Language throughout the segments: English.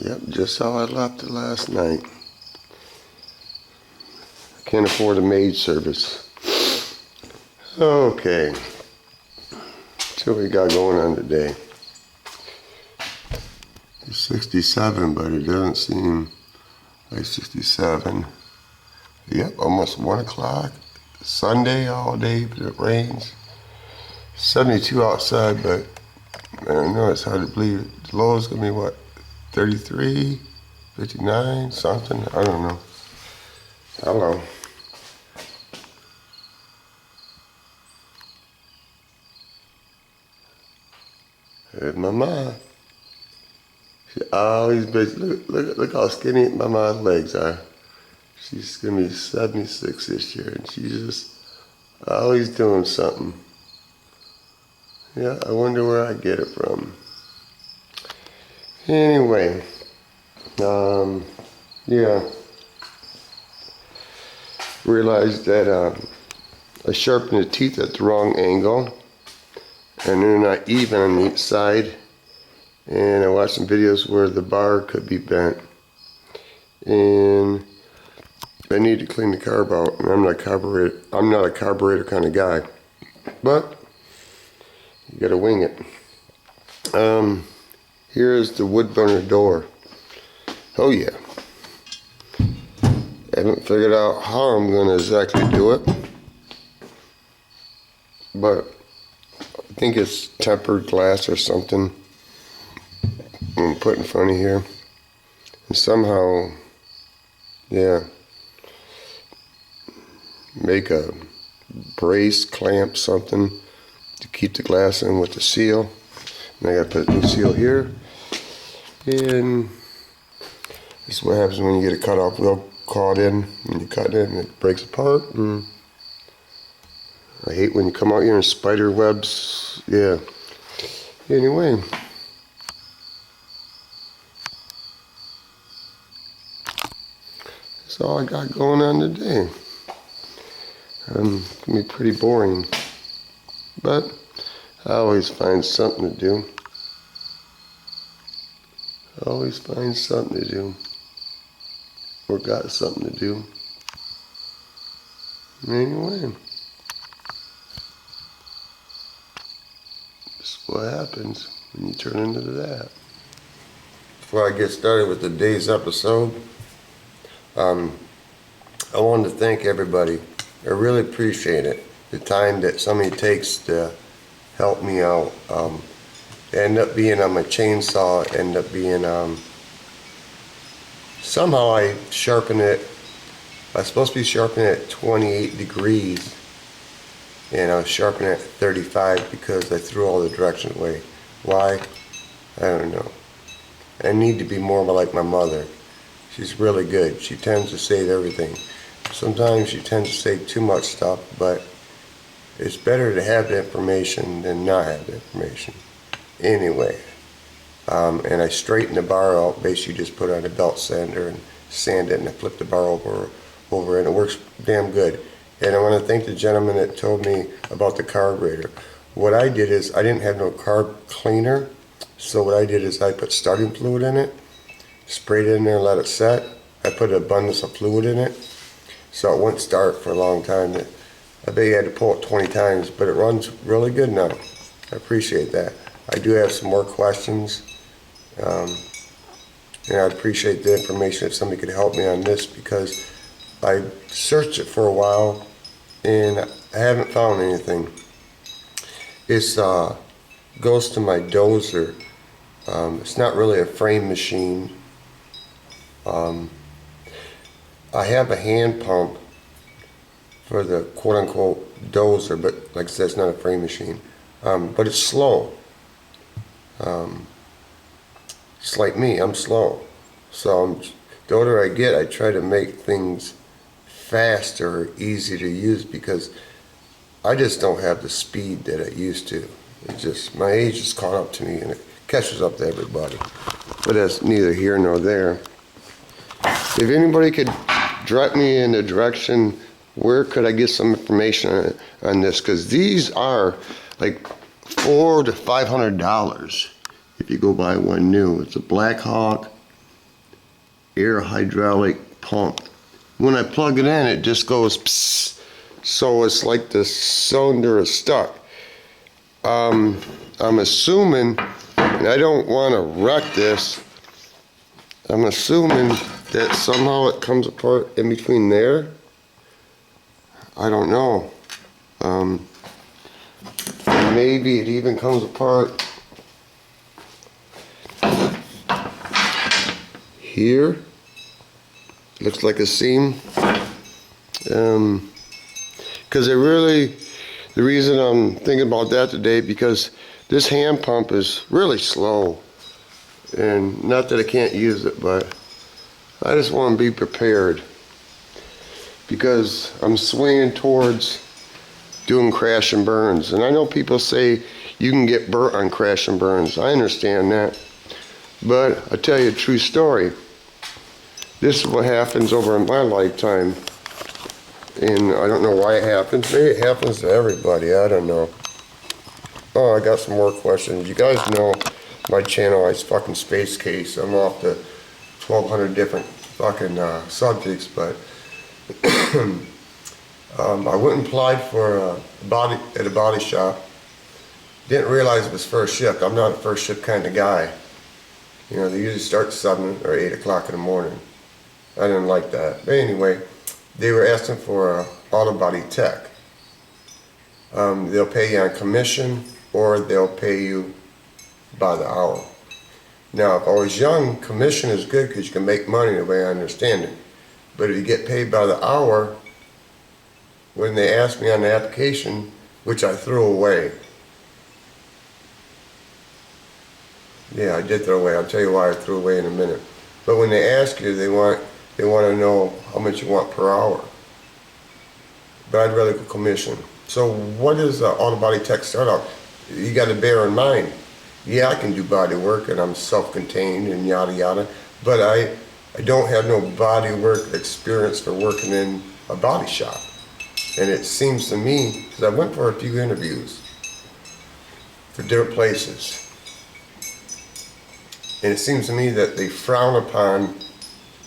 Yep, just how I left it last night. Can't afford a maid service. Okay. So what we got going on today? It's 67, but it doesn't seem like 67. Yep, almost 1 o'clock. Sunday all day, but it rains. 72 outside, but I know it's hard to believe it. The low is going to be what? 33, 59, something? I don't know. Hello. There's my mom. She always busy. Look how skinny my mom's legs are. She's going to be 76 this year, and she's just always doing something. Yeah, I wonder where I get it from. Anyway, yeah. Realized that I sharpened the teeth at the wrong angle, and they're not even on each side. And I watched some videos where the bar could be bent, and I need to clean the carb out. And I'm not a carburetor kind of guy, but you gotta wing it. Here's the wood burner door. Oh yeah. Haven't figured out how I'm gonna exactly do it, but I think it's tempered glass or something I'm gonna put in front of here, and somehow, yeah, make a brace, clamp, something to keep the glass in with the seal. And I gotta put a new seal here, and this is what happens when you get a cutoff wheel caught in, and you cut it and it breaks apart. And I hate when you come out here in spider webs. Yeah. Anyway. That's all I got going on today. It's gonna be pretty boring, but I always find something to do. Always find something to do, or got something to do. Anyway, that's what happens when you turn into that. Before I get started with today's episode, I wanted to thank everybody. I really appreciate it. The time that somebody takes to help me out. End up being on my chainsaw, end up being, somehow I sharpen it. I was supposed to be sharpening it at 28 degrees, and I was sharpening it at 35 because I threw all the direction away. Why? I don't know. I need to be more like my mother. She's really good. She tends to save everything. Sometimes she tends to say too much stuff, but it's better to have the information than not have the information. Anyway, and I straighten the bar out. Basically, just put on a belt sander and sand it, and I flip the bar over, and it works damn good. And I want to thank the gentleman that told me about the carburetor. What I did is I didn't have no carb cleaner, so what I did is I put starting fluid in it, sprayed it in there, and let it set. I put an abundance of fluid in it, so it wouldn't start for a long time. I bet you had to pull it 20 times, but it runs really good now. I appreciate that. I do have some more questions, and I'd appreciate the information if somebody could help me on this, because I searched it for a while and I haven't found anything. It's goes to my dozer. It's not really a frame machine. I have a hand pump for the quote-unquote dozer, but like I said, it's not a frame machine. But it's slow. It's like me, I'm slow. So the older I get, I try to make things faster, easy to use, because I just don't have the speed that I used to. It's just, my age has caught up to me, and it catches up to everybody. But that's neither here nor there. If anybody could direct me in the direction, where could I get some information on this? Because these are like $400 to $500 if you go buy one new. It's a Black Hawk. air hydraulic pump. When I plug it in, it just goes psst, so it's like the cylinder is stuck. I'm assuming, and I don't want to wreck this, I'm assuming that somehow it comes apart in between there. I don't know. Maybe it even comes apart here. Looks like a seam. Because the reason I'm thinking about that today, because this hand pump is really slow. And not that I can't use it, but I just want to be prepared. Because I'm swinging towards doing crash and burns. And I know people say you can get burnt on crash and burns. I understand that. But I'll tell you a true story. This is what happens over in my lifetime. And I don't know why it happens. Maybe it happens to everybody. I don't know. Oh, I got some more questions. You guys know my channel is fucking Space Case. I'm off to 1,200 different fucking subjects, but I went and applied for a body shop. Didn't realize it was first shift. I'm not a first shift kind of guy. You know, they usually start at 7 or 8 o'clock in the morning. I didn't like that. But anyway, they were asking for an auto body tech. They'll pay you on commission, or they'll pay you by the hour. Now, if I was young, commission is good because you can make money the way I understand it. But if you get paid by the hour, when they asked me on the application, which I threw away. Yeah, I did throw away. I'll tell you why I threw away in a minute. But when they ask you, they want to know how much you want per hour. But I'd rather go commission. So what is auto body tech start out? You got to bear in mind, yeah, I can do body work and I'm self-contained and yada yada, but I don't have no body work experience for working in a body shop. And it seems to me, because I went for a few interviews for different places, and it seems to me that they frown upon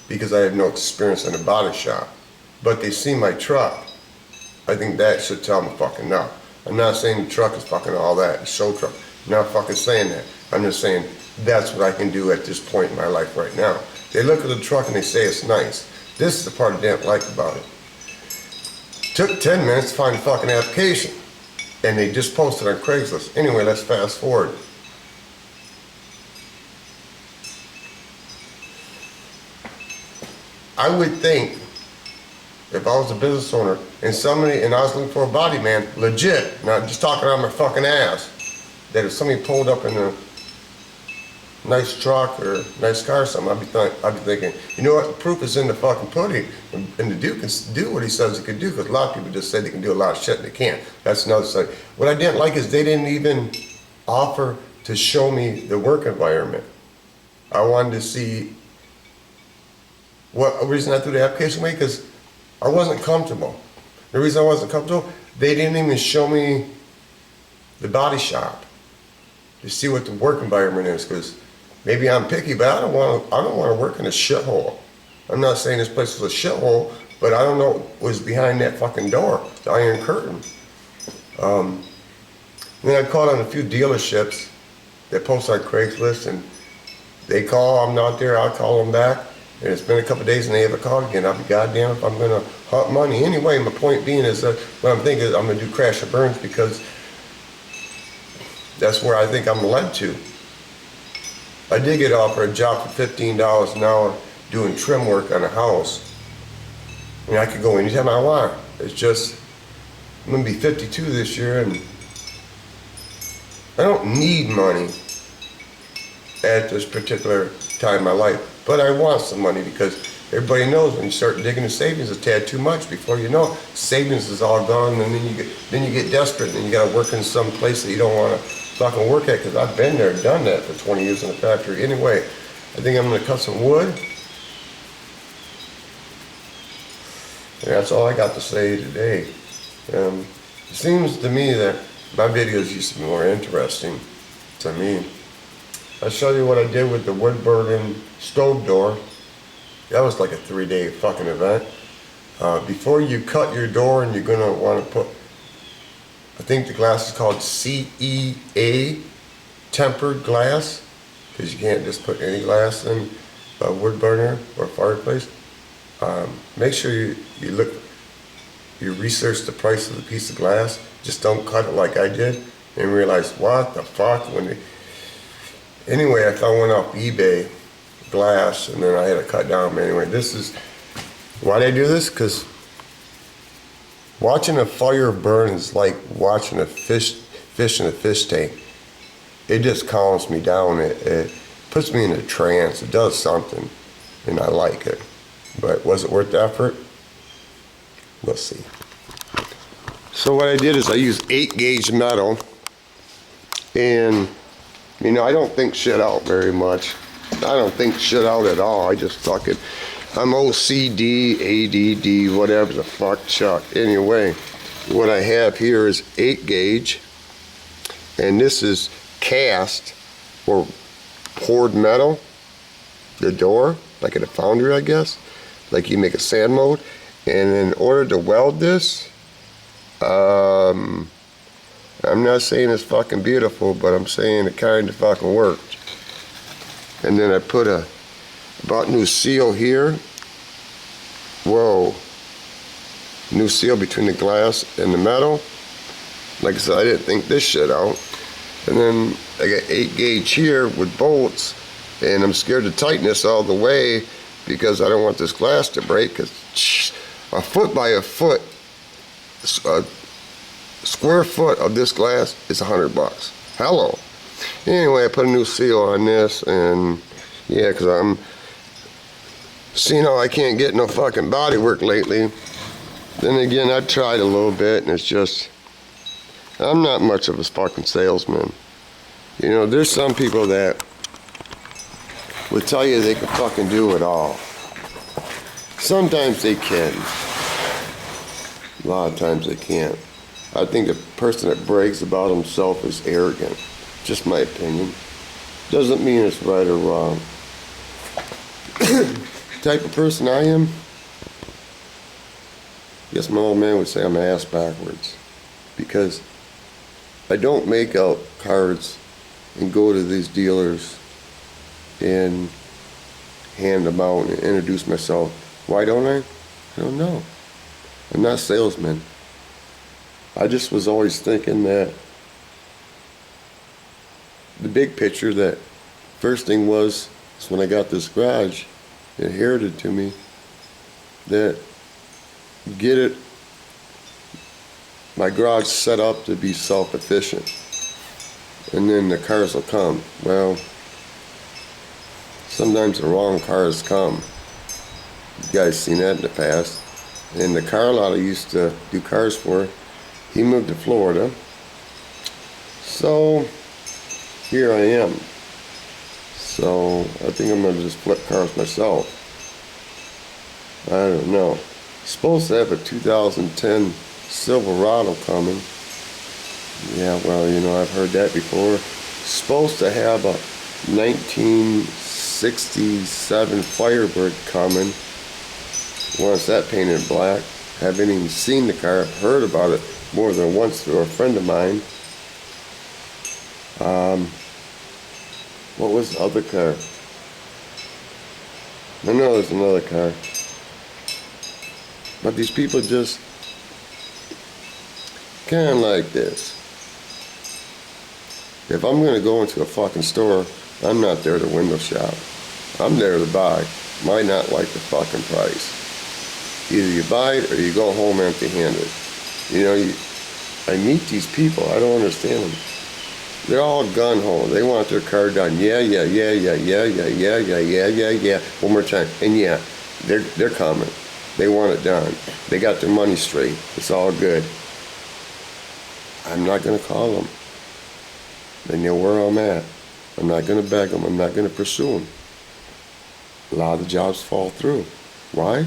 because I have no experience in a body shop. But they see my truck. I think that should tell them fucking no. I'm not saying the truck is fucking all that, the show truck. I'm not fucking saying that. I'm just saying that's what I can do at this point in my life right now. They look at the truck and they say it's nice. This is the part I didn't like about it. Took 10 minutes to find the fucking application. And they just posted on Craigslist. Anyway, let's fast forward. I would think, if I was a business owner and I was looking for a body man, legit, not just talking out my fucking ass, that if somebody pulled up in a nice truck or nice car or something, I'd be thinking, you know what, the proof is in the fucking pudding, and the dude can do what he says he can do, because a lot of people just say they can do a lot of shit and they can't. That's another side. What I didn't like is they didn't even offer to show me the work environment. I wanted to see what reason I threw the application away, because I wasn't comfortable. The reason I wasn't comfortable, they didn't even show me the body shop to see what the work environment is, because maybe I'm picky, but I don't want to work in a shithole. I'm not saying this place was a shithole, but I don't know what was behind that fucking door, the iron curtain. Then I called on a few dealerships that post on Craigslist, and they call, I'm not there, I'll call them back. And it's been a couple of days and they haven't called again. I'll be goddamn if I'm gonna hunt money. Anyway, my point being is that what I'm thinking is I'm gonna do crash and burns, because that's where I think I'm led to. I did get offered a job for $15 an hour doing trim work on a house. And I could go anytime I want. It's just, I'm gonna be 52 this year, and I don't need money at this particular time in my life. But I want some money, because everybody knows when you start digging the savings a tad too much, before you know it, savings is all gone, and then you get desperate, and you got to work in some place that you don't want to fucking work at. Because I've been there, done that for 20 years in the factory. Anyway, I think I'm going to cut some wood. And that's all I got to say today. It seems to me that my videos used to be more interesting to me. I'll show you what I did with the wood burning stove door. That was like a 3-day fucking event. Before you cut your door, and you're gonna want to put, I think the glass is called CEA, tempered glass, because you can't just put any glass in a wood burner or fireplace. Make sure you research the price of the piece of glass. Just don't cut it like I did and realize, what the fuck? Anyway, I found one off eBay, glass, and then I had to cut down. But anyway, this is, why did I do this? Because watching a fire burn is like watching a fish in a fish tank. It just calms me down. It puts me in a trance. It does something, and I like it. But was it worth the effort? We'll see. So what I did is I used 8-gauge metal, and you know, I don't think shit out very much. I don't think shit out at all. I just fucking, I'm OCD, ADD, whatever the fuck, Chuck. Anyway, what I have here is 8-gauge, and this is cast or poured metal, the door, like at a foundry, I guess, like you make a sand mold. And in order to weld this, I'm not saying it's fucking beautiful, but I'm saying it kind of fucking worked. And then I put bought new seal here. Whoa. New seal between the glass and the metal. Like I said, I didn't think this shit out. And then I got 8-gauge here with bolts, and I'm scared to tighten this all the way because I don't want this glass to break, because a foot by a foot, a square foot of this glass is $100. Hello. Anyway, I put a new seal on this, and yeah, because I'm seeing how I can't get no fucking body work lately. Then again, I tried a little bit, and it's just, I'm not much of a fucking salesman. You know, there's some people that would tell you they can fucking do it all. Sometimes they can. A lot of times they can't. I think the person that brags about himself is arrogant. Just my opinion. Doesn't mean it's right or wrong. Type of person I am, I guess my old man would say I'm ass backwards. Because I don't make out cards and go to these dealers and hand them out and introduce myself. Why don't I? I don't know. I'm not a salesman. I just was always thinking that the big picture, that first thing was when I got this garage inherited to me, that get it, my garage set up to be self-efficient, and then the cars will come. Well, sometimes the wrong cars come. You guys seen that in the past. And the car lot I used to do cars for, he moved to Florida. So here I am. So I think I'm gonna just flip cars myself. I don't know. Supposed to have a 2010 Silverado coming. Yeah, well, you know, I've heard that before. Supposed to have a 1967 Firebird coming. Once that painted black. Haven't even seen the car. Heard about it more than once through a friend of mine. What was the other car? I know there's another car. But these people just kind of like this. If I'm going to go into a fucking store, I'm not there to window shop. I'm there to buy. Might not like the fucking price. Either you buy it or you go home empty-handed. You know, I meet these people. I don't understand them. They're all gun-ho. They want their car done. Yeah. One more time. And yeah, they're coming. They want it done. They got their money straight. It's all good. I'm not going to call them. They know where I'm at. I'm not going to beg them. I'm not going to pursue them. A lot of the jobs fall through. Why?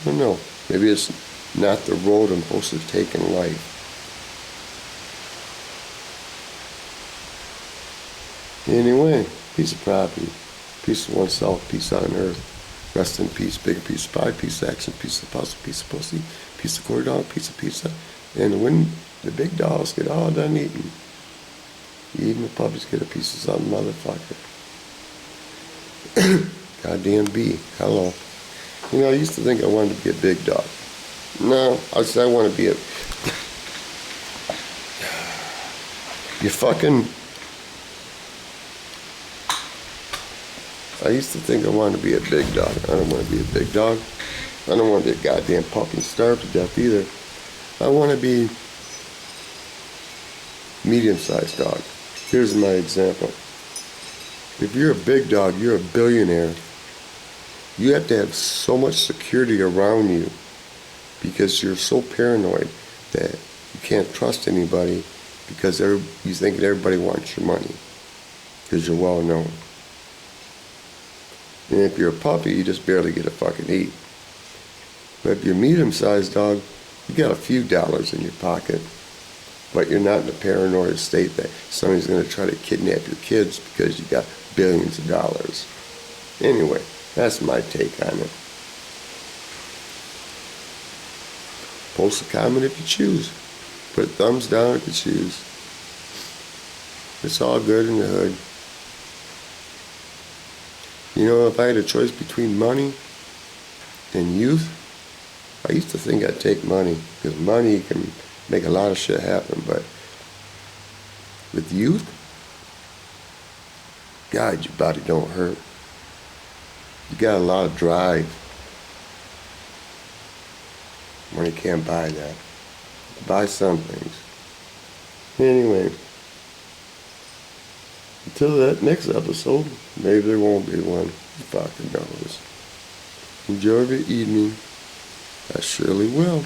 I don't know. Maybe it's not the road I'm supposed to take in life. Anyway, Piece of property. Piece of oneself. Piece on earth. Rest in peace. Bigger piece of pie. Piece of action. Piece of puzzle. Piece of pussy. Piece of corn dog. Piece of pizza. And when the big dogs get all done eating, even the puppies get a piece of something, motherfucker. Goddamn bee. Hello. You know, I used to think I wanted to be a big dog. No, I said I want to be a... You fucking... I used to think I wanted to be a big dog. I don't want to be a big dog. I don't want to be a goddamn puppy and starve to death either. I want to be medium-sized dog. Here's my example. If you're a big dog, you're a billionaire. You have to have so much security around you because you're so paranoid that you can't trust anybody because you think that everybody wants your money because you're well known. And if you're a puppy, you just barely get to fucking eat. But if you're a medium-sized dog, you got a few dollars in your pocket, but you're not in a paranoid state that somebody's going to try to kidnap your kids because you got billions of dollars. Anyway, that's my take on it. Post a comment if you choose. Put a thumbs down if you choose. It's all good in the hood. You know, if I had a choice between money and youth, I used to think I'd take money, because money can make a lot of shit happen, but with youth, God, your body don't hurt. You got a lot of drive. Money can't buy that. Buy some things. Anyway, until that next episode, maybe there won't be one. Who fucking knows. Enjoy your evening. I surely will.